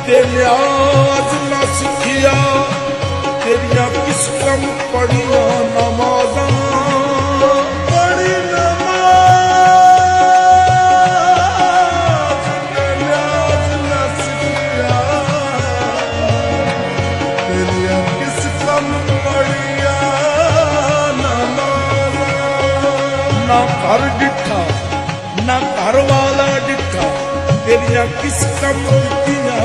ते न्याज न सिखिया तेरिया किस कम पढ़िया नमाज़ा पढ़ी नमाज ते न्याज न सिखिया तेरिया किस कम पढ़िया नमाज़ा ना घर डिठा ना घर वाला डिठा तेरिया किस कम दित्तियां